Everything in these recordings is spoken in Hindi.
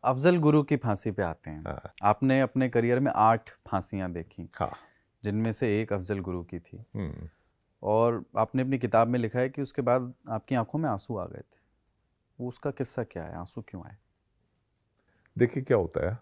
अफजल गुरु की फांसी पे आते हैं। हाँ। आपने अपने करियर में 8 फांसियां देखी, हाँ। जिनमें से एक अफजल गुरु की थी। हम्म। और आपने अपनी किताब में लिखा है कि उसके बाद आपकी आंखों में आंसू आ गए थे। वो उसका किस्सा क्या है, आंसू क्यों आए? देखिए क्या होता है,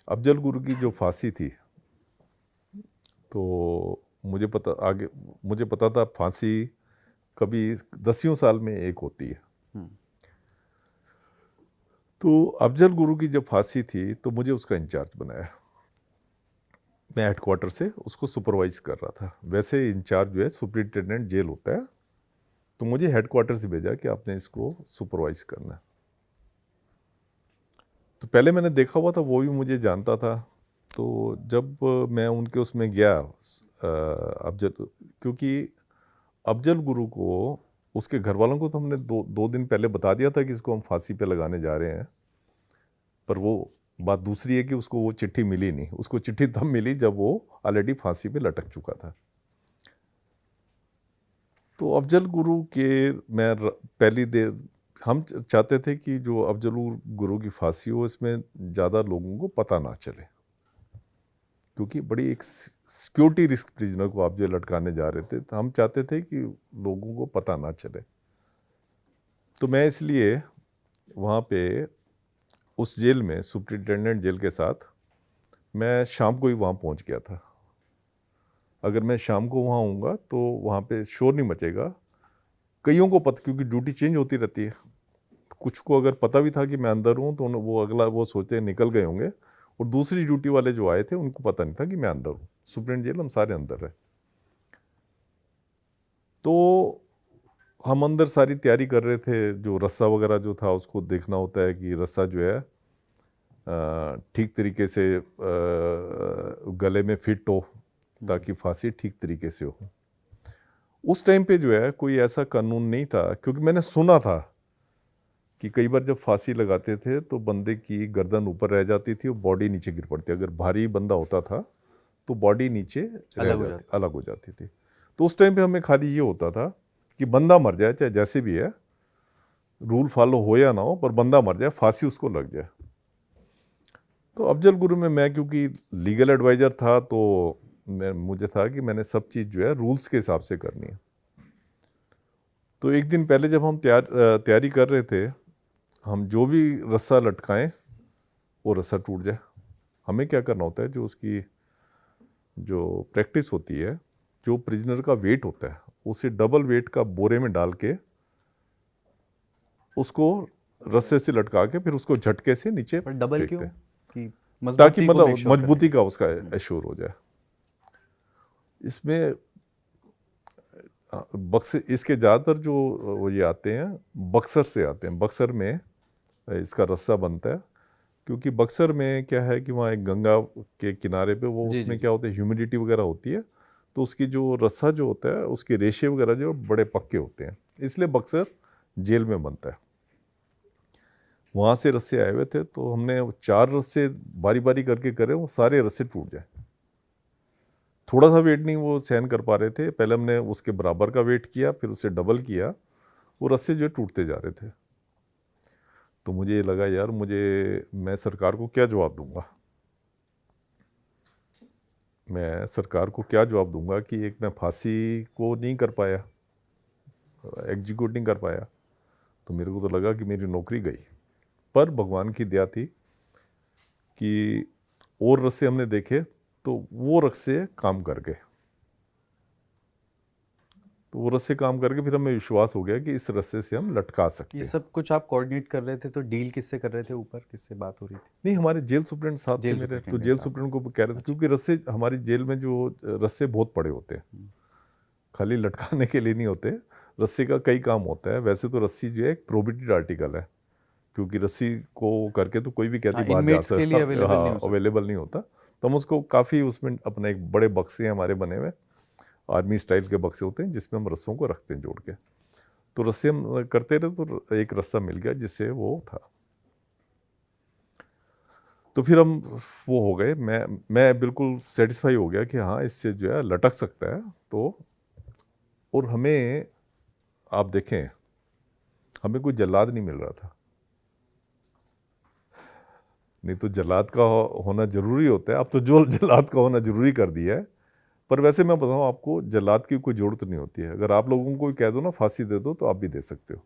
अफजल गुरु की जो फांसी थी, तो मुझे पता था फांसी कभी 10 साल में एक होती है। हम्म। तो अफजल गुरु की जब फांसी थी तो मुझे उसका इंचार्ज बनाया। मैं हेडक्वार्टर से उसको सुपरवाइज कर रहा था। वैसे इंचार्ज जो है सुपरिटेंडेंट जेल होता है, तो मुझे हेडक्वार्टर से भेजा कि आपने इसको सुपरवाइज करना है। तो पहले मैंने देखा हुआ था, वो भी मुझे जानता था। तो जब मैं उनके उसमें गया अफजल, क्योंकि अफजल गुरु को, उसके घर वालों को तो हमने दो दिन पहले बता दिया था कि इसको हम फांसी पे लगाने जा रहे हैं। पर वो बात दूसरी है कि उसको वो चिट्ठी मिली नहीं। उसको चिट्ठी तब मिली जब वो ऑलरेडी फांसी पे लटक चुका था। तो अफजल गुरु के पहली देर हम चाहते थे कि जो अफजल गुरु की फांसी हो, इसमें ज़्यादा लोगों को पता ना चले, क्योंकि बड़ी एक सिक्योरिटी रिस्क प्रिजनर को आप जो लटकाने जा रहे थे, तो हम चाहते थे कि लोगों को पता ना चले। तो मैं इसलिए वहाँ पे उस जेल में सुपरिटेंडेंट जेल के साथ मैं शाम को ही वहाँ पहुँच गया था। अगर मैं शाम को वहाँ आऊँगा तो वहाँ पे शोर नहीं मचेगा। कईयों को पता, क्योंकि ड्यूटी चेंज होती रहती है। कुछ को अगर पता भी था कि मैं अंदर हूँ तो वो अगला वो सोचते निकल गए होंगे, और दूसरी ड्यूटी वाले जो आए थे उनको पता नहीं था कि मैं अंदर हूँ। सुप्रीम जेल हम सारे अंदर रहे। तो हम अंदर सारी तैयारी कर रहे थे। जो रस्सा वगैरह जो था उसको देखना होता है कि रस्सा जो है ठीक तरीके से गले में फिट हो, ताकि फांसी ठीक तरीके से हो। उस टाइम पे जो है कोई ऐसा कानून नहीं था, क्योंकि मैंने सुना था कि कई बार जब फांसी लगाते थे तो बंदे की गर्दन ऊपर रह जाती थी और बॉडी नीचे गिर पड़ती। अगर भारी बंदा होता था तो बॉडी नीचे अलग हो जाता। अलग हो जाती थी। तो उस टाइम पे हमें खाली ये होता था कि बंदा मर जाए, चाहे जैसे भी है, रूल फॉलो हो या ना हो, पर बंदा मर जाए, फांसी उसको लग जाए। तो अफजल गुरु में मैं क्योंकि लीगल एडवाइज़र था, तो मुझे था कि मैंने सब चीज़ जो है रूल्स के हिसाब से करनी है। तो एक दिन पहले जब हम तैयारी कर रहे थे, हम जो भी रस्सा लटकाएं वो रस्सा टूट जाए। हमें क्या करना होता है, जो उसकी जो प्रैक्टिस होती है, जो प्रिजनर का वेट होता है उसे डबल वेट का बोरे में डाल के उसको रस्से से लटका के फिर उसको झटके से नीचे पर डबल फेंकते क्यों? हैं, कि ताकि मजबूती को मेक मतलब श्योर करें। मजबूती का उसका एश्योर हो जाए। इसमें बक्सर, इसके ज़्यादातर जो वो ये आते हैं बक्सर से आते हैं। बक्सर में इसका रस्सा बनता है, क्योंकि बक्सर में क्या है कि वहाँ एक गंगा के किनारे पे वो जी जी उसमें जी। क्या होता है, ह्यूमिडिटी वगैरह होती है। तो उसकी जो रस्सा जो होता है उसके रेशे वगैरह जो बड़े पक्के होते हैं, इसलिए बक्सर जेल में बनता है। वहाँ से रस्से आए हुए थे, तो हमने 4 रस्से बारी बारी करके करे, वो सारे रस्से टूट जाए। थोड़ा सा वेट नहीं वो सहन कर पा रहे थे। पहले हमने उसके बराबर का वेट किया, फिर उसे डबल किया, वो रस्से जो है टूटते जा रहे थे। तो मुझे लगा यार, मैं सरकार को क्या जवाब दूंगा। मैं सरकार को क्या जवाब दूंगा कि एक मैं फांसी को नहीं कर पाया, एग्जीक्यूट नहीं कर पाया। तो मेरे को तो लगा कि मेरी नौकरी गई। पर भगवान की दया थी कि और रस्से हमने देखे तो वो रस्से काम कर गए। तो वो रस्से काम करके फिर हमें विश्वास हो गया कि इस रस्से से हम लटका सकते ये हैं। सब कुछ आप कोऑर्डिनेट कर रहे थे, तो डील किससे कर रहे थे? ऊपर किससे बात हो रही थी? नहीं, हमारे जेल सुप्रेंट साहब थे जेल मेरे, तो सुपरिटेंडेंट जेल साहब सुप्रेंट को थे। कह रहे थे, अच्छा। क्योंकि रस्से हमारी जेल में जो रस्से बहुत बड़े होते हैं, खाली लटकाने के लिए नहीं होते। रस्सी का कई काम होता है। वैसे तो रस्सी जो है एक प्रोहिबिटेड आर्टिकल है, क्योंकि रस्सी को करके तो कोई भी कैदी हाँ, बाहर जा इनमेट्स के सकता, लिए अवेलेबल नहीं हाँ हो सकता। अवेलेबल नहीं होता। तो हम उसको काफ़ी, उसमें अपने एक बड़े बक्से हैं हमारे बने हुए, आर्मी स्टाइल के बक्से होते हैं जिसमें हम रस्सों को रखते हैं जोड़ के। तो रस्से हम करते रहे, तो एक रस्सा मिल गया जिससे वो था। तो फिर हम वो हो गए। मैं बिल्कुल सेटिस्फाई हो गया कि हाँ, इससे जो है लटक सकता है। तो और हमें, आप देखें, हमें कोई जल्लाद नहीं मिल रहा था। नहीं तो जल्लाद का होना ज़रूरी होता है। अब तो जो जल्लाद का होना ज़रूरी कर दिया है। पर वैसे मैं बताऊँ आपको, जल्लाद की कोई ज़रूरत नहीं होती है। अगर आप लोगों को कह दो ना फांसी दे दो, तो आप भी दे सकते हो।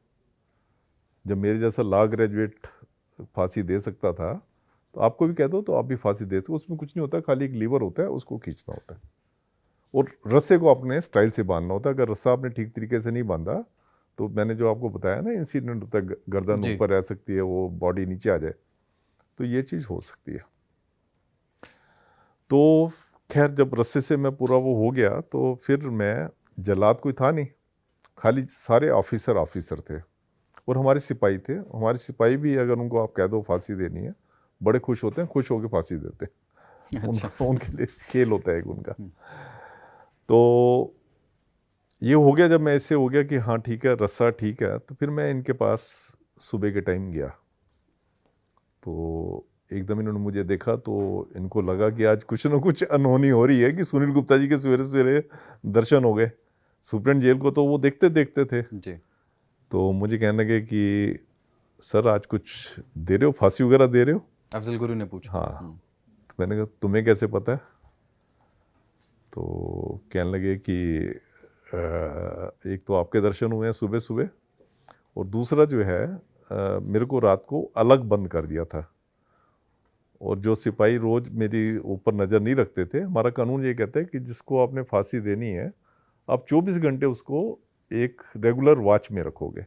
जब मेरे जैसा लॉ ग्रेजुएट फांसी दे सकता था, तो आपको भी कह दो तो आप भी फांसी दे सकते हो। उसमें कुछ नहीं होता, खाली एक लीवर होता है, उसको खींचना होता है और रस्से को अपने स्टाइल से बांधना होता है। अगर रस्सा आपने ठीक तरीके से नहीं बांधा, तो मैंने जो आपको बताया ना इंसिडेंट होता है, गर्दन जी। ऊपर रह सकती है, वो बॉडी नीचे आ जाए, तो ये चीज़ हो सकती है। तो खैर जब रस्से से मैं पूरा वो हो गया, तो फिर मैं, जल्लाद कोई था नहीं, खाली सारे ऑफिसर थे और हमारे सिपाही थे। हमारे सिपाही भी अगर उनको आप कह दो फांसी देनी है, बड़े खुश होते हैं, खुश होकर फांसी देते हैं। अच्छा। उनके लिए खेल होता है एक उनका। हम्म। तो ये हो गया, जब मैं इससे हो गया कि हाँ ठीक है, रस्सा ठीक है, तो फिर मैं इनके पास सुबह के टाइम गया। तो एकदम इन्होंने मुझे देखा, तो इनको लगा कि आज कुछ ना कुछ अनहोनी हो रही है, कि सुनील गुप्ता जी के सवेरे सवेरे दर्शन हो गए। सुप्रीटेंडेंट जेल को तो वो देखते देखते थे। जी। तो मुझे कहने लगे कि सर आज कुछ दे रहे हो, फांसी वगैरह दे रहे हो? अफजल गुरु ने पूछा। हाँ। तो मैंने कहा तुम्हें कैसे पता है? तो कहने लगे कि एक तो आपके दर्शन हुए हैं सुबह सुबह, और दूसरा जो है मेरे को रात को अलग बंद कर दिया था। और जो सिपाही रोज मेरी ऊपर नज़र नहीं रखते थे, हमारा कानून ये कहता है कि जिसको आपने फांसी देनी है, आप 24 घंटे उसको एक रेगुलर वॉच में रखोगे।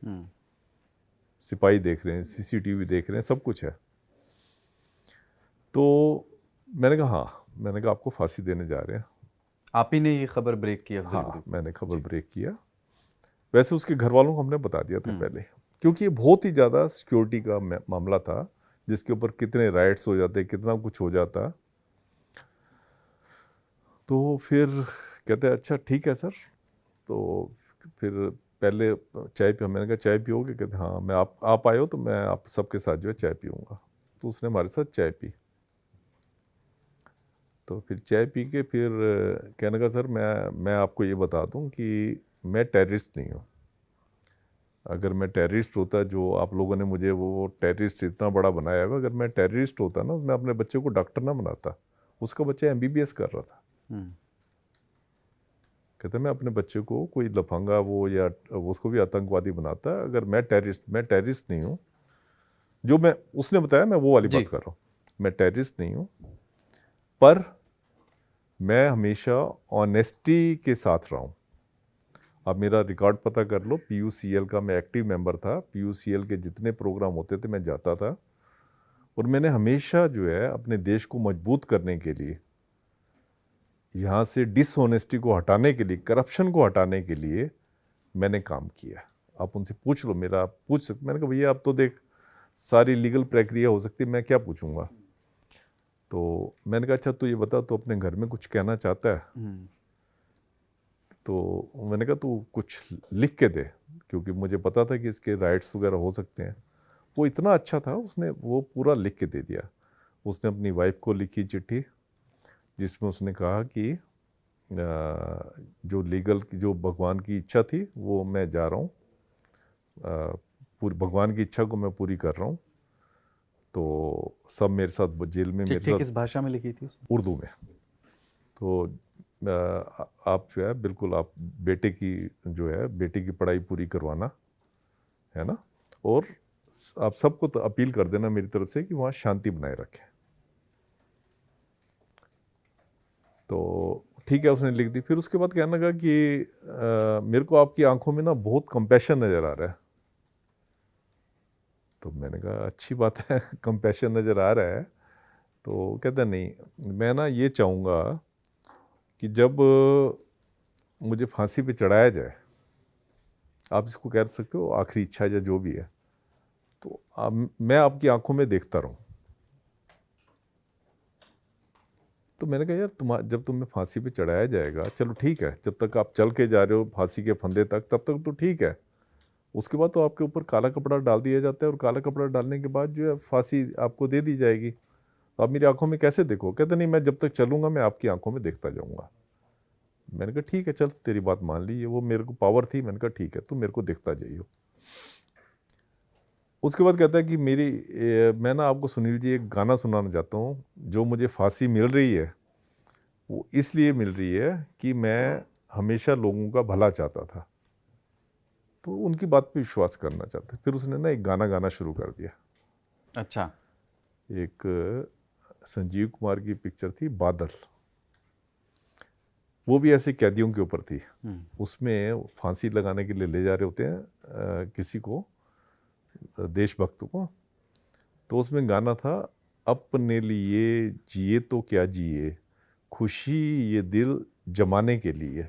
सिपाही देख रहे हैं, सीसीटीवी देख रहे हैं, सब कुछ है। तो मैंने कहा हाँ, मैंने कहा आपको फांसी देने जा रहे हैं। आप ही ने ये खबर ब्रेक की अफजल हाँ, गुरु को? मैंने खबर जी। ब्रेक किया। वैसे उसके घर वालों को हमने बता दिया था हम्म। पहले, क्योंकि ये बहुत ही ज़्यादा सिक्योरिटी का मामला था, जिसके ऊपर कितने राइट्स हो जाते, कितना कुछ हो जाता। तो फिर कहते अच्छा ठीक है सर। तो फिर पहले चाय पी, मैंने कहा चाय पियोगे? कहते हाँ, मैं आप आए हो तो मैं आप सबके साथ जो है चाय पीऊँगा। तो उसने हमारे साथ चाय पी। तो फिर चाय पी के फिर कहने का सर मैं आपको ये बता दूं कि मैं टेररिस्ट नहीं हूँ। अगर मैं टेररिस्ट होता, जो आप लोगों ने मुझे वो टेररिस्ट इतना बड़ा बनाया है, अगर मैं टेररिस्ट होता ना, मैं अपने बच्चे को डॉक्टर ना बनाता। उसका बच्चा एमबीबीएस कर रहा था। कहते मैं अपने बच्चे को कोई लफंगा वो या उसको भी आतंकवादी बनाता। अगर मैं टेररिस्ट नहीं हूँ। जो मैं उसने बताया, मैं वो वाली जी। बात कर रहा हूँ। मैं टेररिस्ट नहीं हूँ, पर मैं हमेशा ऑनेस्टी के साथ रहा हूँ। आप मेरा रिकॉर्ड पता कर लो, पीयूसीएल का मैं एक्टिव मेंबर था। पीयूसीएल के जितने प्रोग्राम होते थे मैं जाता था, और मैंने हमेशा जो है अपने देश को मजबूत करने के लिए, यहाँ से डिसऑनेस्टी को हटाने के लिए, करप्शन को हटाने के लिए मैंने काम किया। आप उनसे पूछ लो, मेरा आप पूछ सकते। मैंने कहा भैया अब तो देख सारी लीगल प्रक्रिया हो सकती है, मैं क्या पूछूंगा? तो मैंने कहा अच्छा तू ये बता, तो अपने घर में कुछ कहना चाहता है? तो मैंने कहा तू कुछ लिख के दे, क्योंकि मुझे पता था कि इसके राइट्स वगैरह हो सकते हैं। वो इतना अच्छा था, उसने वो पूरा लिख के दे दिया। उसने अपनी वाइफ को लिखी चिट्ठी, जिसमें उसने कहा कि जो लीगल की, जो भगवान की इच्छा थी, वो मैं जा रहा हूँ, पूरी भगवान की इच्छा को मैं पूरी कर रहा हूँ। तो सब मेरे साथ जेल में, मेरे चिट्ठी साथ किस भाषा में लिखी थी उसने? उर्दू में। तो आप जो है बिल्कुल, आप बेटे की जो है, बेटे की पढ़ाई पूरी करवाना है ना, और आप सबको तो अपील कर देना मेरी तरफ से कि वहाँ शांति बनाए रखें। तो ठीक है, उसने लिख दी। फिर उसके बाद कहने लगा कि मेरे को आपकी आंखों में ना बहुत कंपैशन नज़र आ रहा है। तो मैंने कहा अच्छी बात है, कंपैशन नज़र आ रहा है। तो कहता नहीं, मैं ना ये चाहूँगा कि जब मुझे फांसी पे चढ़ाया जाए, आप इसको कह सकते हो आखिरी इच्छा या जो भी है, तो मैं आपकी आंखों में देखता रहूं। तो मैंने कहा यार जब तुम्हें फांसी पे चढ़ाया जाएगा, चलो ठीक है, जब तक आप चल के जा रहे हो फांसी के फंदे तक, तब तक तो ठीक है। उसके बाद तो आपके ऊपर काला कपड़ा डाल दिया जाता है, और काला कपड़ा डालने के बाद जो है फांसी आपको दे दी जाएगी। तो आप मेरी आंखों में कैसे देखो? कहते नहीं, मैं जब तक चलूंगा मैं आपकी आंखों में देखता जाऊंगा। मैंने कहा ठीक है, चल तेरी बात मान ली। ये वो मेरे को पावर थी। मैंने कहा ठीक है, तू मेरे को देखता जाइयो। उसके बाद कहता है कि मैं ना आपको सुनील जी एक गाना सुनाना चाहता हूँ। जो मुझे फांसी मिल रही है वो इसलिए मिल रही है कि मैं हमेशा लोगों का भला चाहता था, तो उनकी बात पे विश्वास करना चाहते। फिर उसने ना एक गाना गाना शुरू कर दिया। अच्छा। एक संजीव कुमार की पिक्चर थी बादल, वो भी ऐसे कैदियों के ऊपर थी। उसमें फांसी लगाने के लिए ले जा रहे होते हैं किसी को, देशभक्त को। तो उसमें गाना था, अपने लिए जिए तो क्या जिए, खुशी ये दिल जमाने के लिए।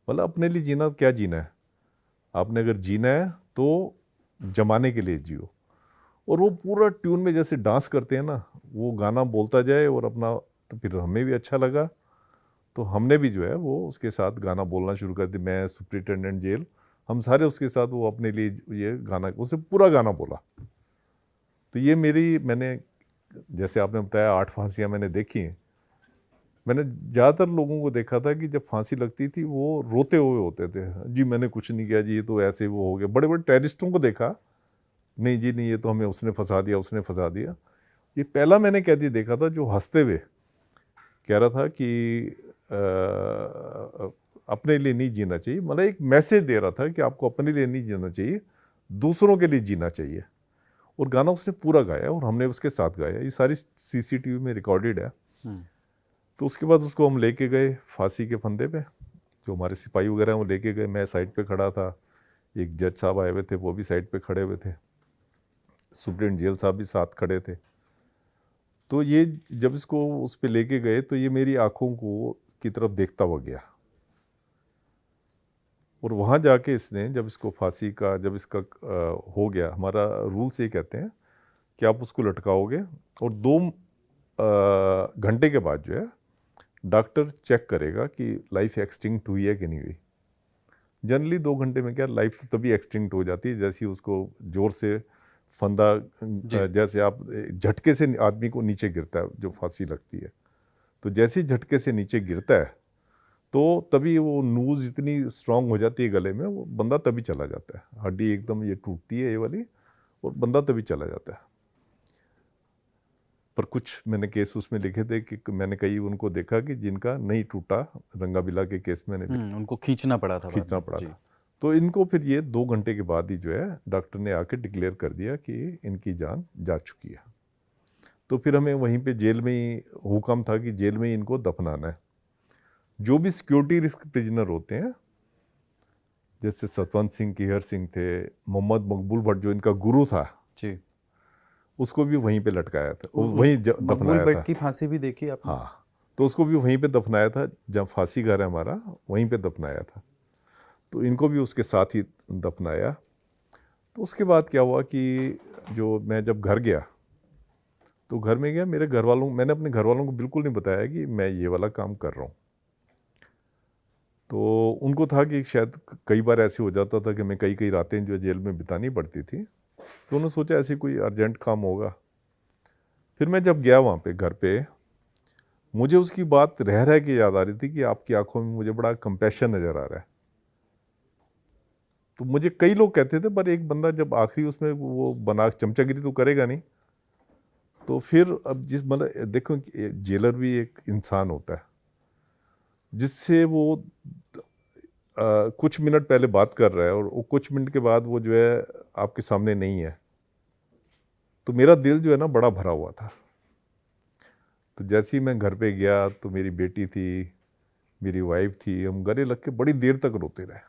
मतलब अपने लिए जीना क्या जीना है, आपने अगर जीना है तो जमाने के लिए जियो। और वो पूरा ट्यून में जैसे डांस करते हैं ना, वो गाना बोलता जाए और अपना, तो फिर हमें भी अच्छा लगा। तो हमने भी जो है वो उसके साथ गाना बोलना शुरू कर दिया। मैं, सुपरिटेंडेंट जेल, हम सारे उसके साथ वो अपने लिए ये गाना, उसने पूरा गाना बोला। तो ये मैंने, जैसे आपने बताया 8 फांसियाँ मैंने देखी हैं। मैंने ज़्यादातर लोगों को देखा था कि जब फांसी लगती थी वो रोते हुए होते थे, जी मैंने कुछ नहीं किया जी, ये तो ऐसे वो हो गया। बड़े बड़े टेररिस्टों को देखा, नहीं जी नहीं, ये तो हमें उसने फंसा दिया, उसने फंसा दिया। ये पहला मैंने कैदी देखा था जो हंसते हुए कह रहा था कि अपने लिए नहीं जीना चाहिए। मतलब एक मैसेज दे रहा था कि आपको अपने लिए नहीं जीना चाहिए, दूसरों के लिए जीना चाहिए। और गाना उसने पूरा गाया और हमने उसके साथ गाया। ये सारी सीसीटीवी में रिकॉर्डेड है। तो उसके बाद उसको हम लेके गए फांसी के फंदे पे, जो हमारे सिपाही वगैरह हैं वो लेके गए। मैं साइड पे खड़ा था, एक जज साहब आए हुए थे वो भी साइड पे खड़े हुए थे, सुप्रीटेंडेंट जेल साहब भी साथ खड़े थे। तो ये जब इसको उस पे लेके गए तो ये मेरी आंखों को की तरफ देखता हुआ गया। और वहाँ जाके इसने, जब इसको फांसी का, जब इसका हो गया, हमारा रूल से ये कहते हैं कि आप उसको लटकाओगे और 2 घंटे के बाद जो है डॉक्टर चेक करेगा कि लाइफ एक्सटिंक्ट हुई है कि नहीं हुई। जनरली 2 घंटे में क्या, लाइफ तो तभी एक्सटिंक्ट हो जाती है जैसे ही उसको जोर से फंदा, जैसे आप झटके से आदमी को नीचे गिरता है जो फांसी लगती है, तो जैसे ही झटके से नीचे गिरता है तो तभी वो नूज़ इतनी स्ट्रांग हो जाती है गले में, वो बंदा तभी चला जाता है। हड्डी एकदम ये टूटती है ये वाली, और बंदा तभी चला जाता है। पर कुछ मैंने केस उसमें लिखे थे कि मैंने कई उनको देखा कि जिनका नहीं टूटा, रंगाबिला के केस में उनको खींचना पड़ा था, खींचना पड़ा था। तो इनको फिर ये 2 घंटे के बाद ही जो है डॉक्टर ने आके डिक्लेयर कर दिया कि इनकी जान जा चुकी है। तो फिर हमें वहीं पे जेल में ही हुक्म था कि जेल में ही इनको दफनाना है। जो भी सिक्योरिटी रिस्क प्रिजनर होते हैं, जैसे सतवंत सिंह, केहर सिंह थे, मोहम्मद मकबूल भट्ट जो इनका गुरु था जी, उसको भी वहीं पे लटकाया था, वहीं दफनाया था। मकबूल भट्ट की फांसी भी देखी आपने? हाँ, तो उसको भी वहीं पे दफनाया था, जब फांसी घर है हमारा वहीं पे दफनाया था। तो इनको भी उसके साथ ही दफनाया। तो उसके बाद क्या हुआ कि जो मैं जब घर गया, तो घर में गया, मेरे घर वालों, मैंने अपने घर वालों को बिल्कुल नहीं बताया कि मैं ये वाला काम कर रहा हूँ। तो उनको था कि शायद कई बार ऐसे हो जाता था कि मैं कई कई रातें जो जेल में बितानी पड़ती थी, तो उन्होंने सोचा ऐसे कोई अर्जेंट काम होगा। फिर मैं जब गया वहाँ पे घर पे, मुझे उसकी बात रह रह के याद आ रही थी कि आपकी आंखों में मुझे बड़ा कंपैशन नज़र आ रहा है। तो मुझे कई लोग कहते थे, पर एक बंदा जब आखिरी उसमें वो बना, चमचागिरी तो करेगा नहीं। तो फिर अब जिस, मतलब देखो जेलर भी एक इंसान होता है जिससे वो कुछ मिनट पहले बात कर रहा है और वो कुछ मिनट के बाद वो जो है आपके सामने नहीं है। तो मेरा दिल जो है ना बड़ा भरा हुआ था। तो जैसे ही मैं घर पे गया तो मेरी बेटी थी, मेरी वाइफ थी, हम गले लग के बड़ी देर तक रोते रहे।